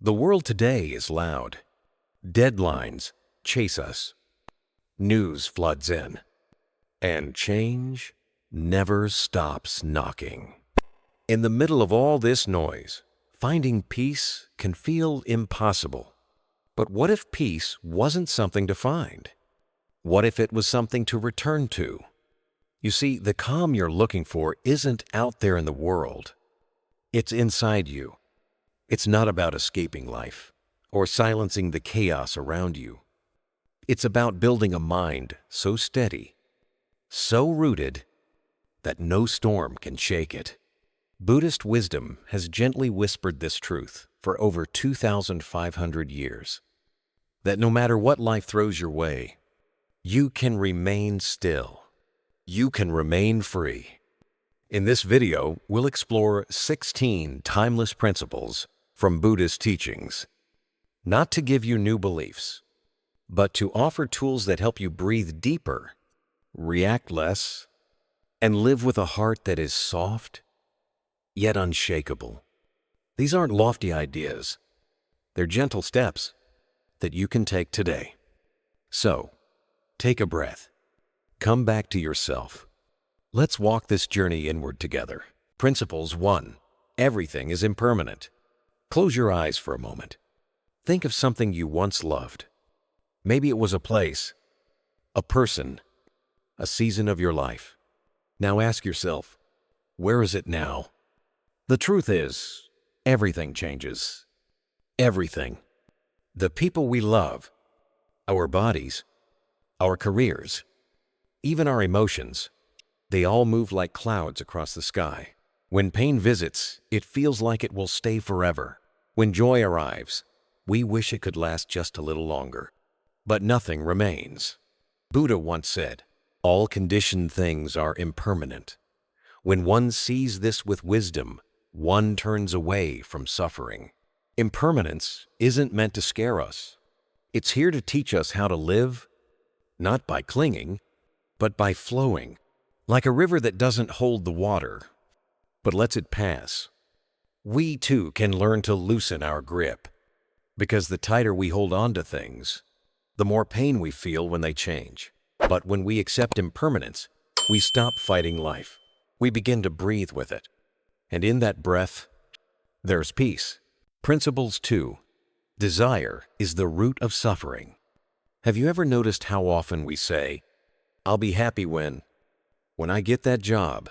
The world today is loud. Deadlines chase us. News floods in. And change never stops knocking. In the middle of all this noise, finding peace can feel impossible. But what if peace wasn't something to find? What if it was something to return to? You see, the calm you're looking for isn't out there in the world. It's inside you. It's not about escaping life or silencing the chaos around you. It's about building a mind so steady, so rooted, that no storm can shake it. Buddhist wisdom has gently whispered this truth for over 2,500 years, that no matter what life throws your way, you can remain still. You can remain free. In this video, we'll explore 16 timeless principles from Buddhist teachings, not to give you new beliefs, but to offer tools that help you breathe deeper, react less, and live with a heart that is soft, yet unshakable. These aren't lofty ideas. They're gentle steps that you can take today. So, take a breath. Come back to yourself. Let's walk this journey inward together. Principles 1. Everything is impermanent. Close your eyes for a moment. Think of something you once loved. Maybe it was a place, a person, a season of your life. Now ask yourself, where is it now? The truth is, everything changes. Everything. The people we love, our bodies, our careers, even our emotions, they all move like clouds across the sky. When pain visits, it feels like it will stay forever. When joy arrives, we wish it could last just a little longer. But nothing remains. Buddha once said, "All conditioned things are impermanent." When one sees this with wisdom, one turns away from suffering. Impermanence isn't meant to scare us. It's here to teach us how to live, not by clinging, but by flowing, like a river that doesn't hold the water, but lets it pass. We too can learn to loosen our grip, because the tighter we hold on to things, the more pain we feel when they change. But when we accept impermanence, we stop fighting life. We begin to breathe with it. And in that breath, there's peace. Principles 2. Desire is the root of suffering. Have you ever noticed how often we say, "I'll be happy when I get that job,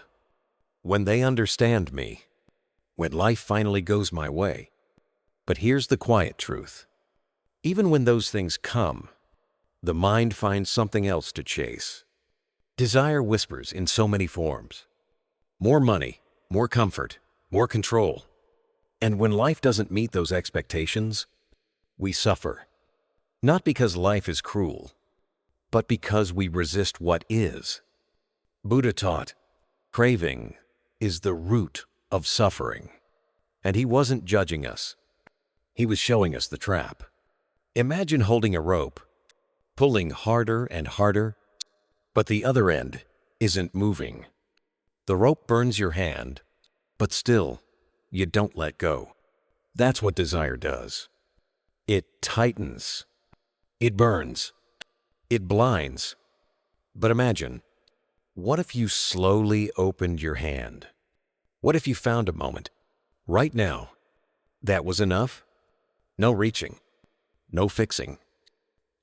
when they understand me, when life finally goes my way"? But here's the quiet truth. Even when those things come, the mind finds something else to chase. Desire whispers in so many forms. More money, more comfort, more control. And when life doesn't meet those expectations, we suffer. Not because life is cruel, but because we resist what is. Buddha taught, craving is the root of suffering. And he wasn't judging us. He was showing us the trap. Imagine holding a rope, pulling harder and harder, but the other end isn't moving. The rope burns your hand, but still, you don't let go. That's what desire does. It tightens. It burns. It blinds. But imagine, what if you slowly opened your hand? What if you found a moment, right now, that was enough? No reaching, no fixing,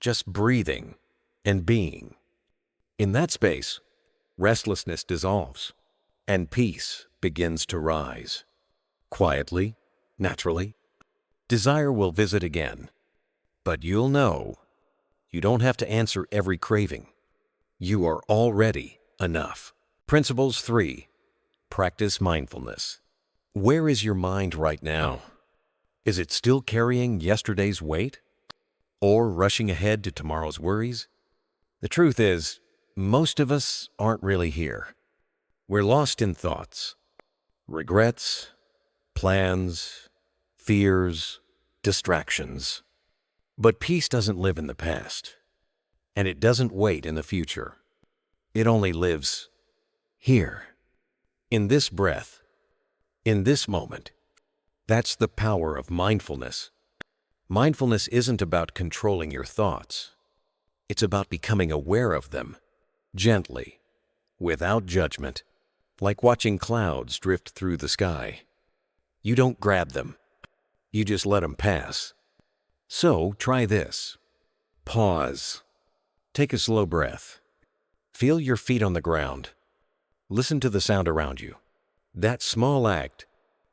just breathing and being. In that space, restlessness dissolves and peace begins to rise. Quietly, naturally, desire will visit again, but you'll know you don't have to answer every craving. You are already enough. Principles 3. Practice mindfulness. Where is your mind right now? Is it still carrying yesterday's weight? Or rushing ahead to tomorrow's worries? The truth is, most of us aren't really here. We're lost in thoughts, regrets, plans, fears, distractions. But peace doesn't live in the past, and it doesn't wait in the future. It only lives here, in this breath, in this moment. That's the power of mindfulness. Mindfulness isn't about controlling your thoughts. It's about becoming aware of them, gently, without judgment, like watching clouds drift through the sky. You don't grab them. You just let them pass. So try this. Pause. Take a slow breath. Feel your feet on the ground. Listen to the sound around you. That small act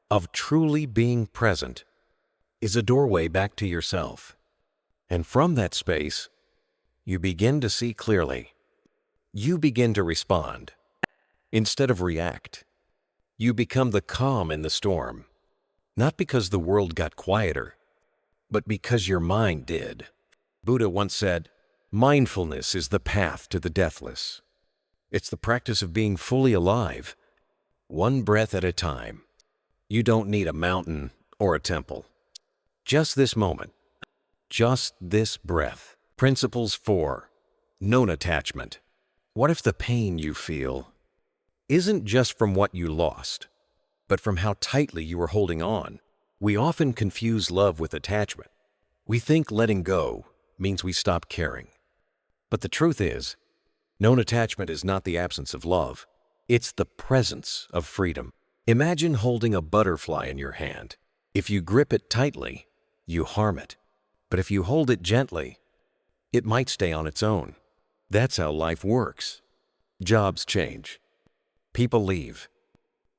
of truly being present is a doorway back to yourself. And from that space, you begin to see clearly. You begin to respond instead of react. You become the calm in the storm, not because the world got quieter, but because your mind did. Buddha once said, "Mindfulness is the path to the deathless." It's the practice of being fully alive, one breath at a time. You don't need a mountain or a temple. Just this moment. Just this breath. Principles 4. Non-attachment. What if the pain you feel isn't just from what you lost, but from how tightly you were holding on? We often confuse love with attachment. We think letting go means we stop caring. But the truth is, non-attachment is not the absence of love. It's the presence of freedom. Imagine holding a butterfly in your hand. If you grip it tightly, you harm it. But if you hold it gently, it might stay on its own. That's how life works. Jobs change. People leave.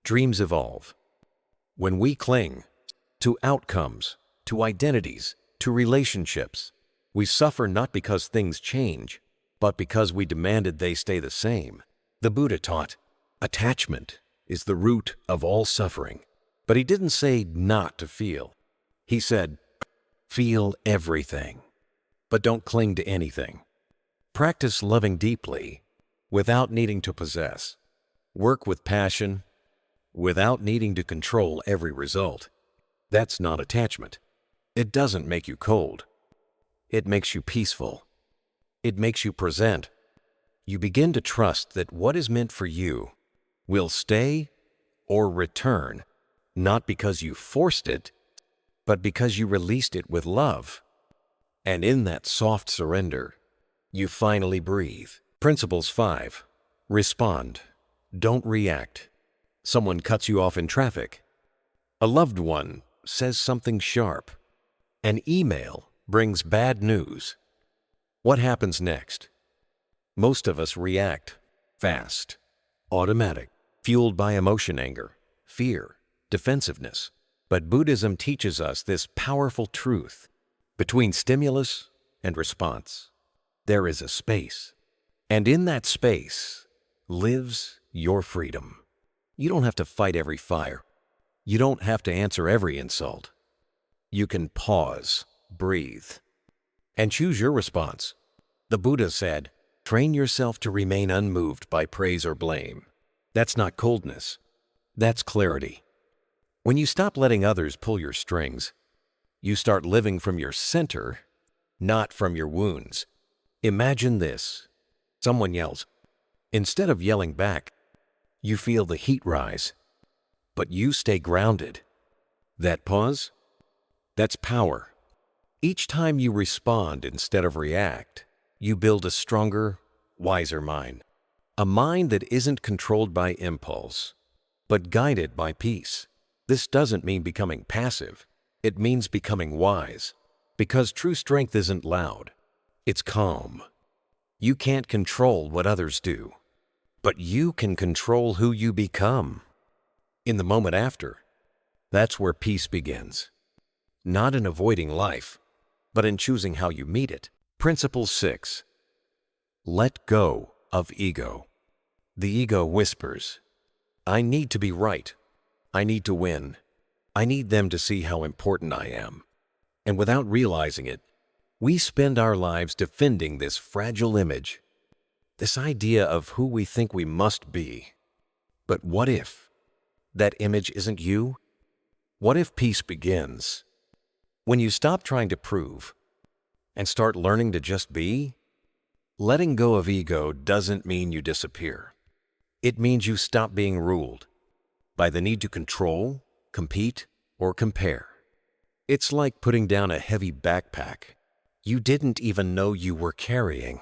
Dreams evolve. When we cling to outcomes, to identities, to relationships, we suffer not because things change, but because we demanded they stay the same. The Buddha taught, attachment is the root of all suffering. But he didn't say not to feel. He said, feel everything, but don't cling to anything. Practice loving deeply without needing to possess. Work with passion without needing to control every result. That's not attachment. It doesn't make you cold. It makes you peaceful. It makes you present. You begin to trust that what is meant for you will stay or return, not because you forced it, but because you released it with love. And in that soft surrender, you finally breathe. Principles 5. Respond. Don't react. Someone cuts you off in traffic. A loved one says something sharp. An email brings bad news. What happens next? Most of us react fast, automatic, fueled by emotion, anger, fear, defensiveness. But Buddhism teaches us this powerful truth. Between stimulus and response, there is a space. And in that space lives your freedom. You don't have to fight every fire. You don't have to answer every insult. You can pause, breathe, and choose your response. The Buddha said, train yourself to remain unmoved by praise or blame. That's not coldness. That's clarity. When you stop letting others pull your strings, you start living from your center, not from your wounds. Imagine this. Someone yells. Instead of yelling back, you feel the heat rise, but you stay grounded. That pause? That's power. Each time you respond instead of react, you build a stronger, wiser mind. A mind that isn't controlled by impulse, but guided by peace. This doesn't mean becoming passive. It means becoming wise. Because true strength isn't loud. It's calm. You can't control what others do, but you can control who you become. In the moment after, that's where peace begins. Not in avoiding life, but in choosing how you meet it. Principle 6. Let go of ego. The ego whispers, I need to be right. I need to win. I need them to see how important I am. And without realizing it, we spend our lives defending this fragile image, this idea of who we think we must be. But what if that image isn't you? What if peace begins when you stop trying to prove and start learning to just be? Letting go of ego doesn't mean you disappear. It means you stop being ruled by the need to control, compete, or compare. It's like putting down a heavy backpack you didn't even know you were carrying.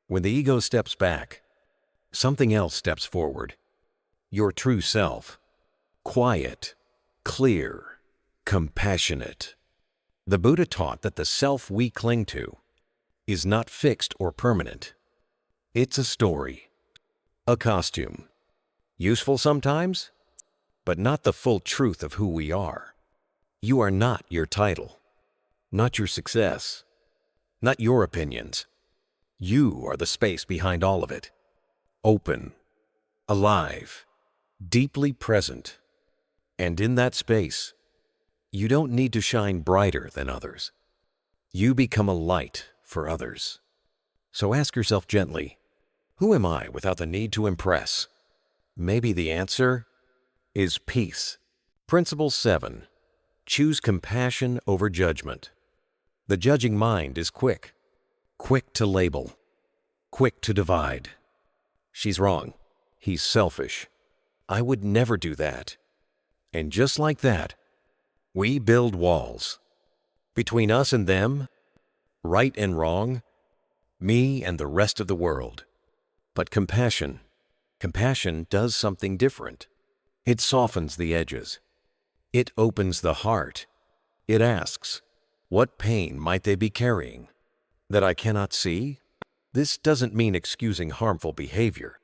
When the ego steps back, something else steps forward. Your true self. Quiet, clear, compassionate. The Buddha taught that the self we cling to is not fixed or permanent. It's a story, a costume. Useful sometimes, but not the full truth of who we are. You are not your title, not your success, not your opinions. You are the space behind all of it. Open, alive, deeply present. And in that space, you don't need to shine brighter than others. You become a light for others. So ask yourself gently, who am I without the need to impress? Maybe the answer is peace. Principle 7. Choose compassion over judgment. The judging mind is quick to label, quick to divide. She's wrong. He's selfish. I would never do that. And just like that, we build walls. Between us and them, right and wrong, me and the rest of the world. But compassion does something different. It softens the edges. It opens the heart. It asks, what pain might they be carrying that I cannot see? This doesn't mean excusing harmful behavior.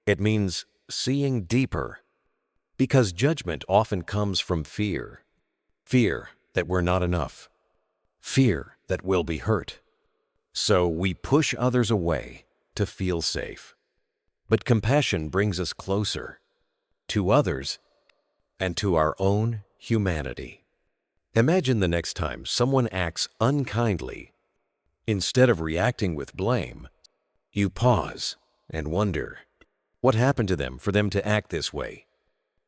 It means seeing deeper. Because judgment often comes from fear. Fear that we're not enough. Fear that we'll be hurt. So we push others away to feel safe. But compassion brings us closer to others and to our own humanity. Imagine the next time someone acts unkindly. Instead of reacting with blame, you pause and wonder, what happened to them for them to act this way?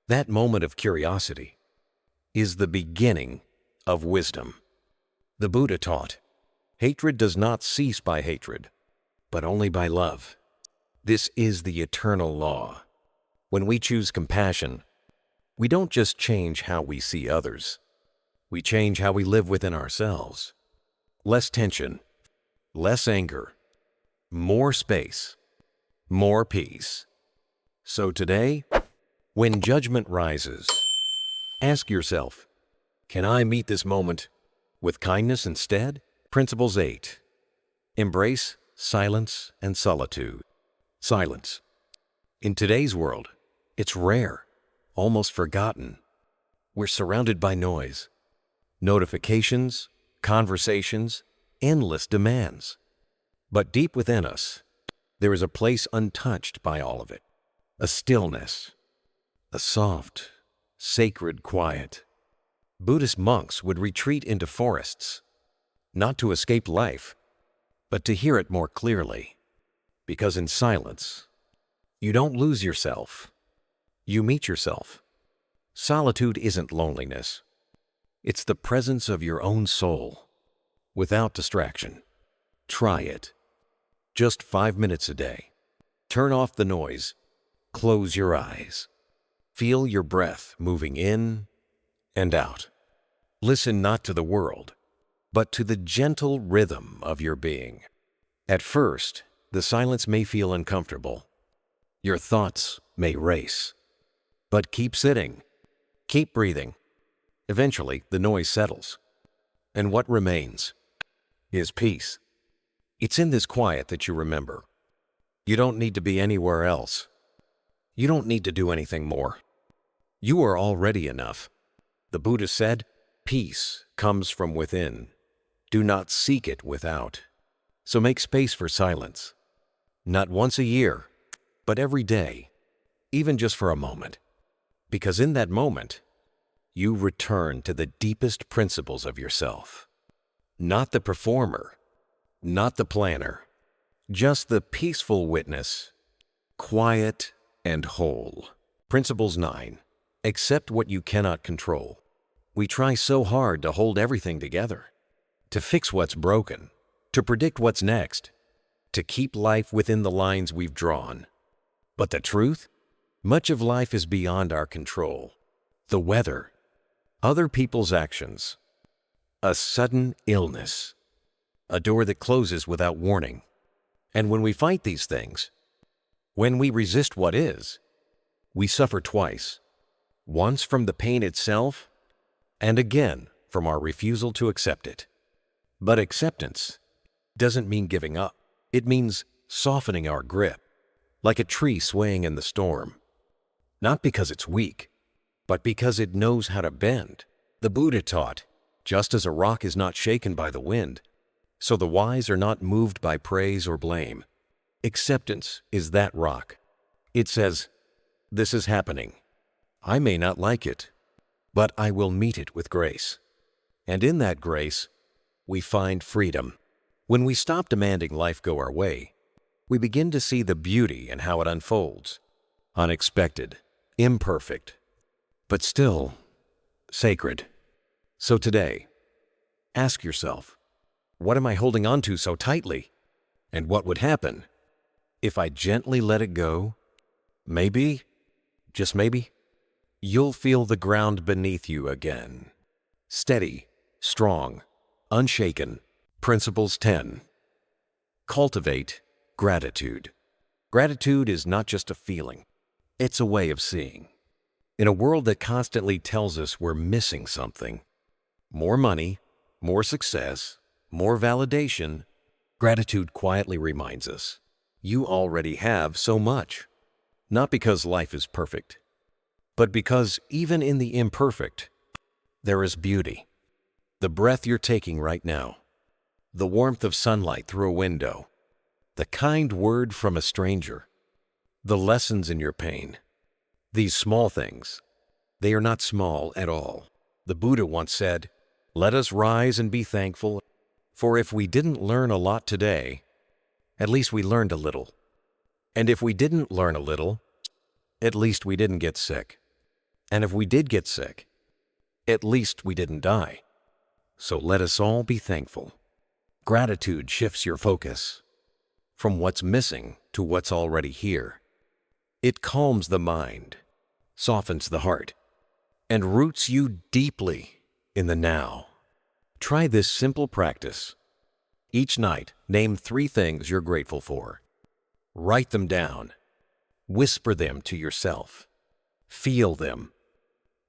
That moment of curiosity is the beginning of wisdom. The Buddha taught, hatred does not cease by hatred, but only by love. This is the eternal law. When we choose compassion, we don't just change how we see others. We change how we live within ourselves. Less tension, less anger, more space, more peace. So today, when judgment rises, ask yourself, can I meet this moment with kindness instead? Principles 8. Embrace silence and solitude. Silence. In today's world, it's rare, almost forgotten. We're surrounded by noise, notifications, conversations, endless demands. But deep within us, there is a place untouched by all of it. A stillness, a soft, sacred quiet. Buddhist monks would retreat into forests, not to escape life, but to hear it more clearly. Because in silence, you don't lose yourself, you meet yourself. Solitude isn't loneliness. It's the presence of your own soul, without distraction. Try it. Just 5 minutes a day. Turn off the noise. Close your eyes. Feel your breath moving in and out. Listen not to the world, but to the gentle rhythm of your being. At first, the silence may feel uncomfortable. Your thoughts may race. But keep sitting. Keep breathing. Eventually, the noise settles. And what remains is peace. It's in this quiet that you remember. You don't need to be anywhere else. You don't need to do anything more. You are already enough. The Buddha said, peace comes from within. Do not seek it without. So make space for silence. Not once a year, but every day, even just for a moment. Because in that moment, you return to the deepest principles of yourself. Not the performer, not the planner, just the peaceful witness, quiet and whole. Principles 9. Accept what you cannot control. We try so hard to hold everything together, to fix what's broken, to predict what's next, to keep life within the lines we've drawn. But the truth? Much of life is beyond our control. The weather, other people's actions, a sudden illness, a door that closes without warning. And when we fight these things, when we resist what is, we suffer twice, once from the pain itself, and again from our refusal to accept it. But acceptance doesn't mean giving up. It means softening our grip, like a tree swaying in the storm. Not because it's weak, but because it knows how to bend. The Buddha taught, just as a rock is not shaken by the wind, so the wise are not moved by praise or blame. Acceptance is that rock. It says, this is happening. I may not like it, but I will meet it with grace. And in that grace, we find freedom. When we stop demanding life go our way, we begin to see the beauty in how it unfolds. Unexpected, imperfect, but still sacred. So today, ask yourself, what am I holding on to so tightly? And what would happen if I gently let it go? Maybe, just maybe, you'll feel the ground beneath you again. Steady, strong, unshaken. Principles 10. Cultivate gratitude. Gratitude is not just a feeling. It's a way of seeing. In a world that constantly tells us we're missing something, more money, more success, more validation, gratitude quietly reminds us, you already have so much. Not because life is perfect, but because even in the imperfect, there is beauty. The breath you're taking right now, the warmth of sunlight through a window, the kind word from a stranger, the lessons in your pain. These small things, they are not small at all. The Buddha once said, let us rise and be thankful, for if we didn't learn a lot today, at least we learned a little. And if we didn't learn a little, at least we didn't get sick. And if we did get sick, at least we didn't die. So let us all be thankful. Gratitude shifts your focus from what's missing to what's already here. It calms the mind, softens the heart, and roots you deeply in the now. Try this simple practice. Each night, name 3 things you're grateful for. Write them down. Whisper them to yourself. Feel them.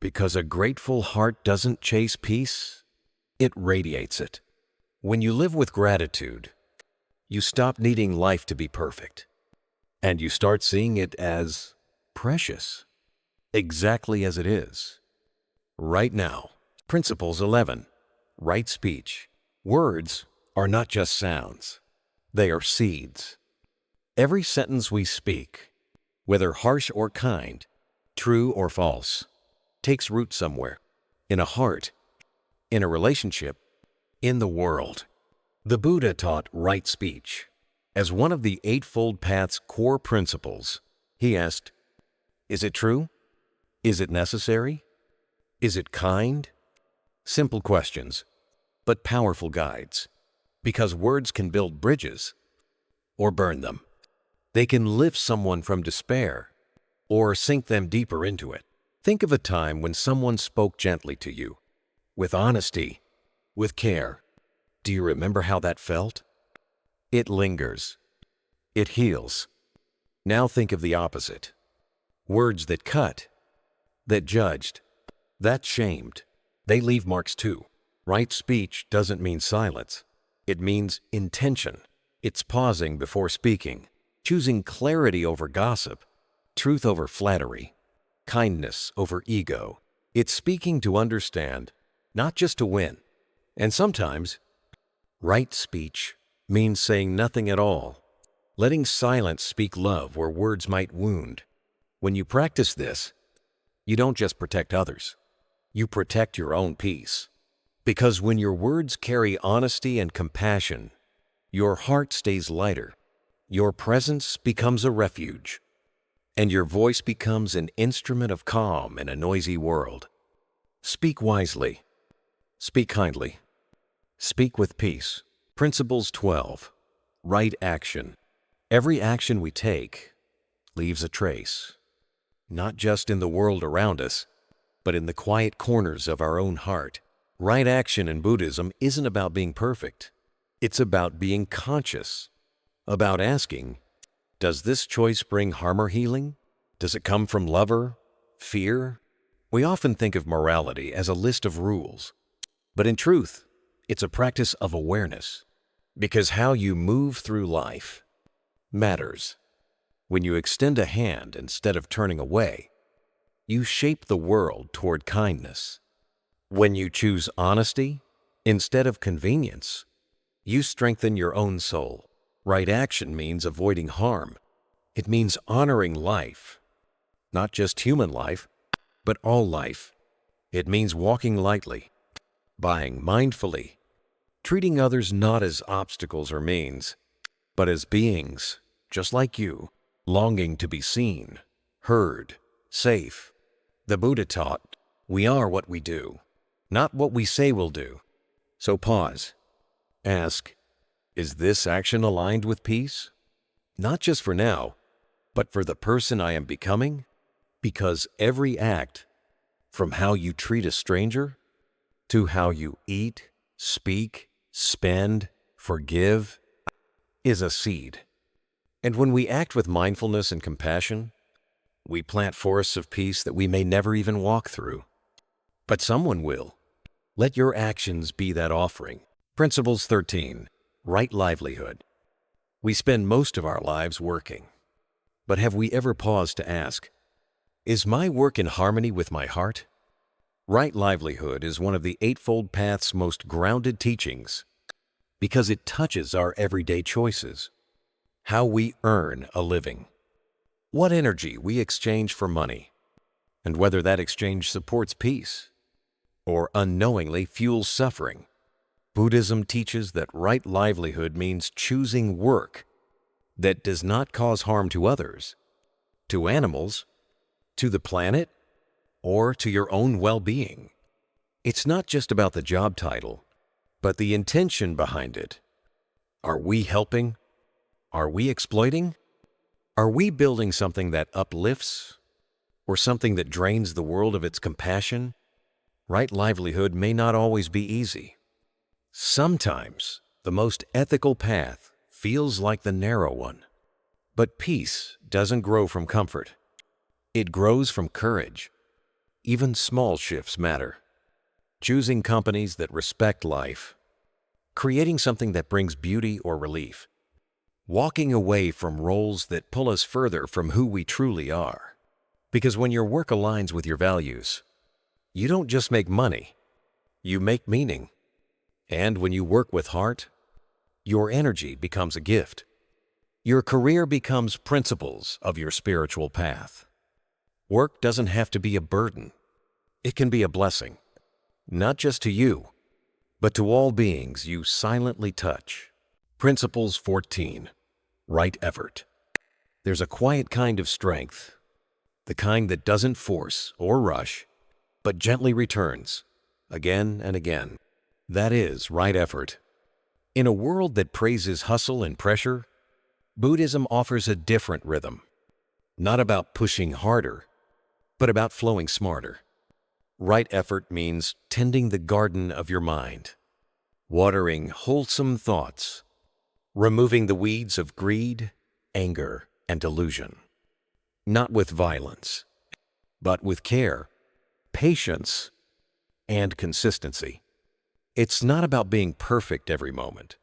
Because a grateful heart doesn't chase peace, it radiates it. When you live with gratitude, you stop needing life to be perfect, and you start seeing it as precious, exactly as it is. Right now, Principles 11. Right speech. Words are not just sounds. They are seeds. Every sentence we speak, whether harsh or kind, true or false, takes root somewhere, in a heart, in a relationship, in the world. The Buddha taught right speech. As one of the Eightfold Path's core principles, he asked, is it true? Is it necessary? Is it kind? Simple questions, but powerful guides, because words can build bridges or burn them. They can lift someone from despair or sink them deeper into it. Think of a time when someone spoke gently to you, with honesty, with care. Do you remember how that felt? It lingers. It heals. Now think of the opposite. Words that cut, that judged, that shamed. They leave marks too. Right speech doesn't mean silence. It means intention. It's pausing before speaking, choosing clarity over gossip, truth over flattery, kindness over ego. It's speaking to understand, not just to win. And sometimes, right speech means saying nothing at all, letting silence speak love where words might wound. When you practice this, you don't just protect others, you protect your own peace. Because when your words carry honesty and compassion, your heart stays lighter, your presence becomes a refuge, and your voice becomes an instrument of calm in a noisy world. Speak wisely. Speak kindly. Speak with peace. Principles 12. Right action. Every action we take leaves a trace, not just in the world around us, but in the quiet corners of our own heart. Right action in Buddhism isn't about being perfect. It's about being conscious, about asking, does this choice bring harm or healing? Does it come from love or fear? We often think of morality as a list of rules, but in truth, it's a practice of awareness, because how you move through life matters. When you extend a hand instead of turning away, you shape the world toward kindness. When you choose honesty instead of convenience, you strengthen your own soul. Right action means avoiding harm. It means honoring life, not just human life, but all life. It means walking lightly, buying mindfully, treating others not as obstacles or means, but as beings, just like you, longing to be seen, heard, safe. The Buddha taught, we are what we do, not what we say we'll do. So pause. Ask, is this action aligned with peace? Not just for now, but for the person I am becoming? Because every act, from how you treat a stranger, to how you eat, speak, spend, forgive, is a seed. And when we act with mindfulness and compassion, we plant forests of peace that we may never even walk through. But someone will. Let your actions be that offering. Principles 13. Right livelihood. We spend most of our lives working. But have we ever paused to ask, is my work in harmony with my heart? Right livelihood is one of the Eightfold Path's most grounded teachings because it touches our everyday choices, how we earn a living, what energy we exchange for money, and whether that exchange supports peace or unknowingly fuels suffering. Buddhism teaches that right livelihood means choosing work that does not cause harm to others, to animals, to the planet, or to your own well-being. It's not just about the job title, but the intention behind it. Are we helping? Are we exploiting? Are we building something that uplifts or something that drains the world of its compassion? Right livelihood may not always be easy. Sometimes the most ethical path feels like the narrow one. But peace doesn't grow from comfort. It grows from courage. Even small shifts matter. Choosing companies that respect life, creating something that brings beauty or relief, walking away from roles that pull us further from who we truly are. Because when your work aligns with your values, you don't just make money, you make meaning. And when you work with heart, your energy becomes a gift. Your career becomes principles of your spiritual path. Work doesn't have to be a burden. It can be a blessing, not just to you, but to all beings you silently touch. Principles 14. Right effort. There's a quiet kind of strength, the kind that doesn't force or rush, but gently returns, again and again. That is right effort. In a world that praises hustle and pressure, Buddhism offers a different rhythm, not about pushing harder, but about flowing smarter. Right effort means tending the garden of your mind, watering wholesome thoughts, removing the weeds of greed, anger, and delusion. Not with violence, but with care, patience, and consistency. It's not about being perfect every moment.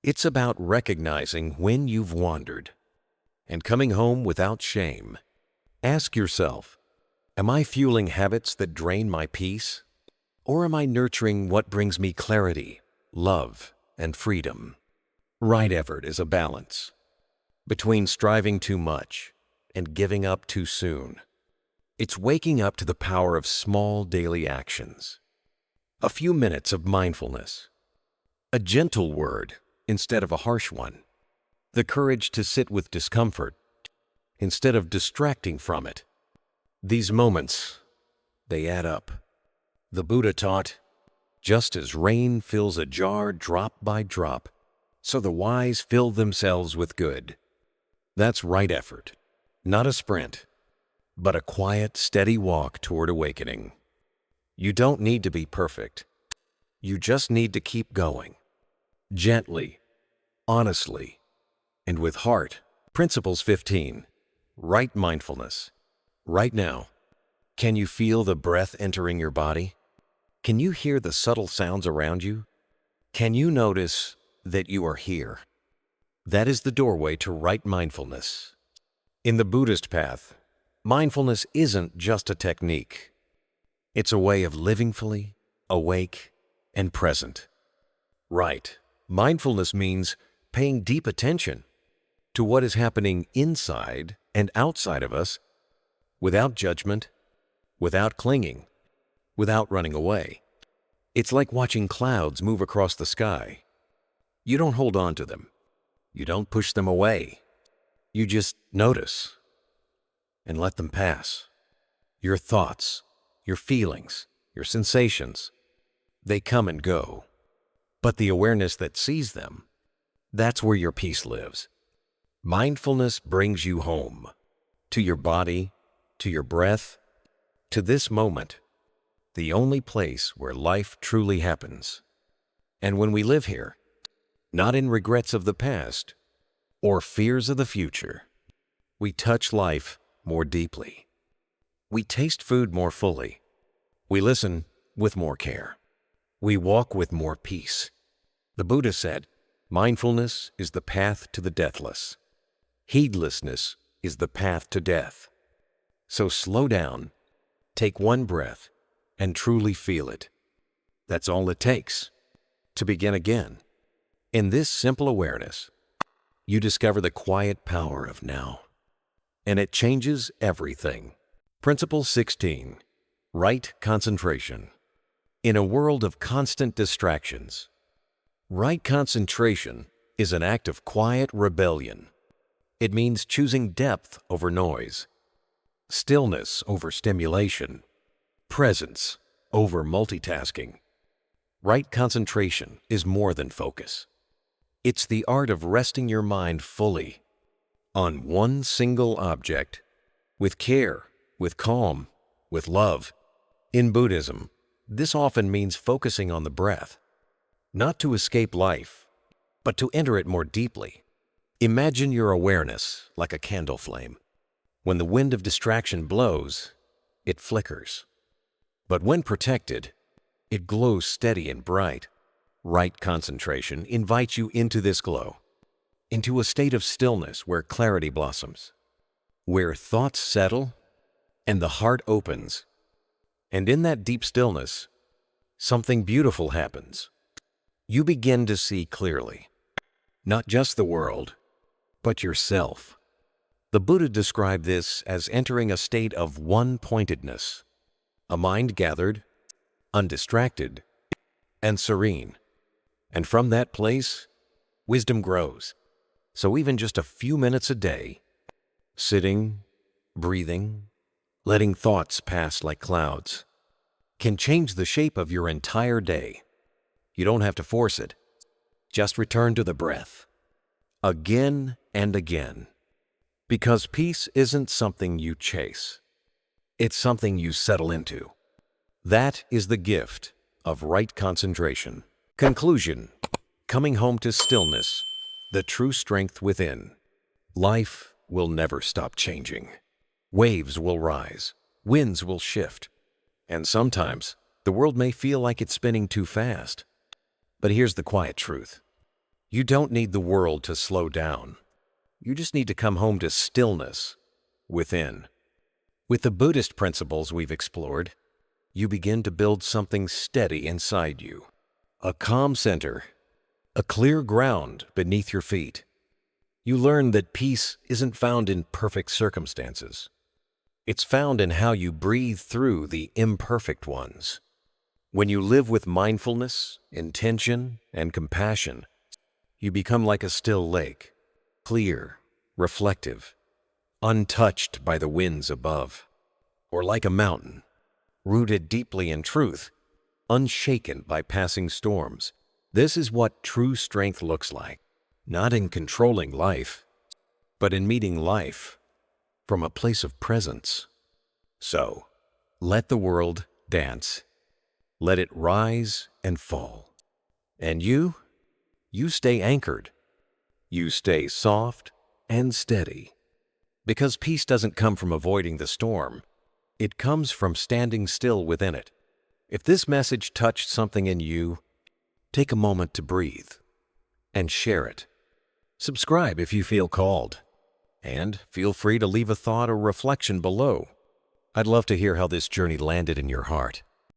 It's about recognizing when you've wandered and coming home without shame. Ask yourself, am I fueling habits that drain my peace? Or am I nurturing what brings me clarity, love, and freedom? Right effort is a balance between striving too much and giving up too soon. It's waking up to the power of small daily actions. A few minutes of mindfulness, a gentle word instead of a harsh one, the courage to sit with discomfort instead of distracting from it. These moments, they add up. The Buddha taught, just as rain fills a jar drop by drop, so the wise fill themselves with good. That's right effort, not a sprint, but a quiet, steady walk toward awakening. You don't need to be perfect. You just need to keep going. Gently, honestly, and with heart. Principles 15. Right mindfulness. Right now, can you feel the breath entering your body? Can you hear the subtle sounds around you? Can you notice that you are here? That is the doorway to right mindfulness. In the Buddhist path, mindfulness isn't just a technique. It's a way of living fully, awake, and present. Right. Mindfulness means paying deep attention to what is happening inside and outside of us without judgment, without clinging, without running away. It's like watching clouds move across the sky. You don't hold on to them. You don't push them away. You just notice and let them pass. Your thoughts, your feelings, your sensations, they come and go. But the awareness that sees them, that's where your peace lives. Mindfulness brings you home, to your body, to your breath, to this moment, the only place where life truly happens. And when we live here, not in regrets of the past or fears of the future, we touch life more deeply. We taste food more fully. We listen with more care. We walk with more peace. The Buddha said, mindfulness is the path to the deathless. Heedlessness is the path to death. So slow down, take one breath, and truly feel it. That's all it takes to begin again. In this simple awareness, you discover the quiet power of now, and it changes everything. Principle 16. Right concentration. In a world of constant distractions, right concentration is an act of quiet rebellion. It means choosing depth over noise, stillness over stimulation, presence over multitasking. Right concentration is more than focus. It's the art of resting your mind fully on one single object, with care, with calm, with love. In Buddhism, this often means focusing on the breath, not to escape life, but to enter it more deeply. Imagine your awareness like a candle flame. When the wind of distraction blows, it flickers. But when protected, it glows steady and bright. Right concentration invites you into this glow, into a state of stillness where clarity blossoms, where thoughts settle and the heart opens. And in that deep stillness, something beautiful happens. You begin to see clearly, not just the world, but yourself. The Buddha described this as entering a state of one-pointedness, a mind gathered, undistracted, and serene. And from that place, wisdom grows. So even just a few minutes a day, sitting, breathing, letting thoughts pass like clouds, can change the shape of your entire day. You don't have to force it. Just return to the breath, again and again. Because peace isn't something you chase. It's something you settle into. That is the gift of right concentration. Conclusion. Coming home to stillness, the true strength within. Life will never stop changing. Waves will rise, winds will shift, and sometimes the world may feel like it's spinning too fast. But here's the quiet truth. You don't need the world to slow down. You just need to come home to stillness within. With the Buddhist principles we've explored, you begin to build something steady inside you. A calm center, a clear ground beneath your feet. You learn that peace isn't found in perfect circumstances. It's found in how you breathe through the imperfect ones. When you live with mindfulness, intention, and compassion, you become like a still lake, clear, reflective, untouched by the winds above, or like a mountain, rooted deeply in truth, unshaken by passing storms. This is what true strength looks like, not in controlling life, but in meeting life from a place of presence. So, let the world dance. Let it rise and fall. And you stay anchored. You stay soft and steady. Because peace doesn't come from avoiding the storm. It comes from standing still within it. If this message touched something in you, take a moment to breathe and share it. Subscribe if you feel called. And feel free to leave a thought or reflection below. I'd love to hear how this journey landed in your heart.